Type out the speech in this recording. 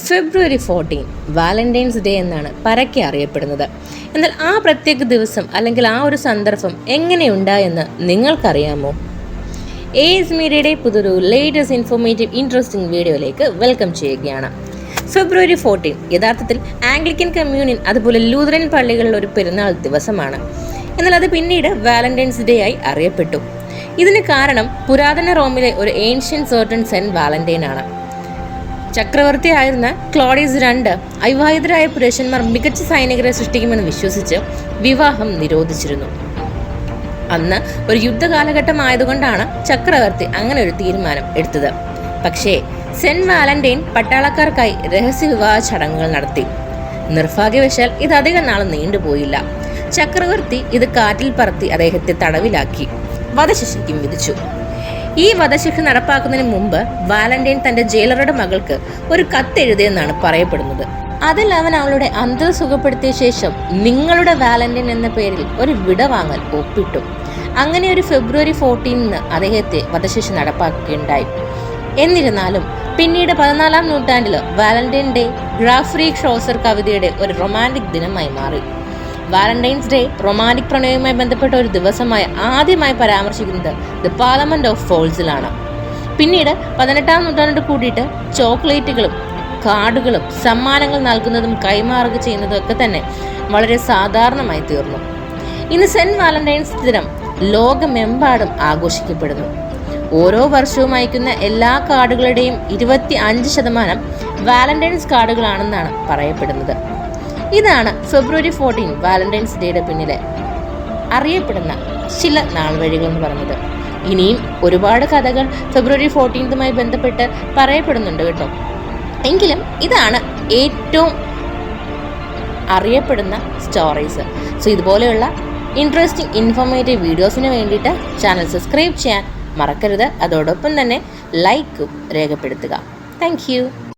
ഫെബ്രുവരി 14 Valentine's day എന്നാണ് പരക്കെ അറിയപ്പെടുന്നത്. എന്നാൽ ആ പ്രത്യേക ദിവസം അല്ലെങ്കിൽ ആ ഒരു സന്ദർഭം എങ്ങനെയുണ്ടായെന്ന് നിങ്ങൾക്കറിയാമോ? എസ് മീഡിയയുടെ പുതൊരു ലേറ്റസ്റ്റ് ഇൻഫോർമേറ്റീവ് ഇൻട്രസ്റ്റിംഗ് വീഡിയോയിലേക്ക് വെൽക്കം ചെയ്യുകയാണ്. ഫെബ്രുവരി 14 യഥാർത്ഥത്തിൽ ആംഗ്ലിക്കൻ കമ്മ്യൂണിയൻ അതുപോലെ ലൂതറൻ പള്ളികളിൽ ഒരു പെരുന്നാൾ ദിവസമാണ്. എന്നാൽ അത് പിന്നീട് വാലന്റൈൻസ് ഡേ ആയി അറിയപ്പെട്ടു. ഇതിന് കാരണം പുരാതന റോമിലെ ഒരു ഏൻഷ്യൻ സർട്ടൺ സെന്റ് വാലന്റൈൻ ആണ്. ചക്രവർത്തിയായിരുന്ന ക്ലോഡിയസ് II അവിവാഹിതരായ പുരുഷന്മാർ മികച്ച സൈനികരെ സൃഷ്ടിക്കുമെന്ന് വിശ്വസിച്ച് വിവാഹം നിരോധിച്ചിരുന്നു. അന്ന് ഒരു യുദ്ധകാലഘട്ടം ആയതുകൊണ്ടാണ് ചക്രവർത്തി അങ്ങനെ ഒരു തീരുമാനം എടുത്തത്. പക്ഷേ സെന്റ് വാലന്റൈൻ പട്ടാളക്കാർക്കായി രഹസ്യ വിവാഹ ചടങ്ങുകൾ നടത്തി. നിർഭാഗ്യവശാൽ ഇത് അധികം നാൾ നീണ്ടുപോയില്ല. ചക്രവർത്തി ഇത് കാറ്റിൽ പറത്തി അദ്ദേഹത്തെ തടവിലാക്കി വധശിക്ഷയ്ക്കും വിധിച്ചു. ഈ വധശിക്ഷ നടപ്പാക്കുന്നതിന് മുമ്പ് വാലന്റൈൻ തന്റെ ജയിലറുടെ മകൾക്ക് ഒരു കത്തെഴുതിയെന്നാണ് പറയപ്പെടുന്നത്. അതിൽ അവൻ അവളുടെ അന്തർ സുഖപ്പെടുത്തിയ ശേഷം നിങ്ങളുടെ വാലന്റൈൻ എന്ന പേരിൽ ഒരു വിടവാങ്ങൽ ഒപ്പിട്ടു. അങ്ങനെ ഒരു ഫെബ്രുവരി 14 അദ്ദേഹത്തെ വധശിക്ഷ നടപ്പാക്കുകയുണ്ടായി. എന്നിരുന്നാലും പിന്നീട് 14-ാം നൂറ്റാണ്ടിൽ വാലന്റൈൻ ഡേ ഗ്രാഫ്രീ ഷോസർ കവിതയുടെ ഒരു റൊമാൻറ്റിക് ദിനമായി മാറി. വാലന്റൈൻസ് ഡേ റൊമാൻറ്റിക് പ്രണയവുമായി ബന്ധപ്പെട്ട ഒരു ദിവസമായി ആദ്യമായി പരാമർശിക്കുന്നത് ദ പാർലമെന്റ് ഓഫ് ഫോൾസിലാണ്. പിന്നീട് 18-ാം നൂറ്റാണ്ടോട് കൂടിയിട്ട് ചോക്ലേറ്റുകളും കാർഡുകളും സമ്മാനങ്ങൾ നൽകുന്നതും കൈമാറുക ചെയ്യുന്നതും ഒക്കെ തന്നെ വളരെ സാധാരണമായി തീർന്നു. ഇന്ന് സെന്റ് വാലന്റൈൻസ് ദിനം ലോകമെമ്പാടും ആഘോഷിക്കപ്പെടുന്നു. ഓരോ വർഷവും അയക്കുന്ന എല്ലാ കാർഡുകളുടെയും 25% വാലന്റൈൻസ് കാർഡുകളാണെന്നാണ് പറയപ്പെടുന്നത്. ഇതാണ് ഫെബ്രുവരി 14 വാലന്റൈൻസ് ഡേയുടെ പിന്നിലെ അറിയപ്പെടുന്ന ചില നാൾവഴികൾ എന്ന് പറയുന്നത്. ഇനിയും ഒരുപാട് കഥകൾ ഫെബ്രുവരി 14 ബന്ധപ്പെട്ട് പറയപ്പെടുന്നുണ്ട് കേട്ടോ. എങ്കിലും ഇതാണ് ഏറ്റവും അറിയപ്പെടുന്ന സ്റ്റോറീസ്. സോ ഇതുപോലെയുള്ള ഇൻട്രസ്റ്റിംഗ് ഇൻഫോർമേറ്റീവ് വീഡിയോസിന് വേണ്ടിയിട്ട് ചാനൽ സബ്സ്ക്രൈബ് ചെയ്യാൻ മറക്കരുത്. അതോടൊപ്പം തന്നെ ലൈക്കും രേഖപ്പെടുത്തുക. താങ്ക്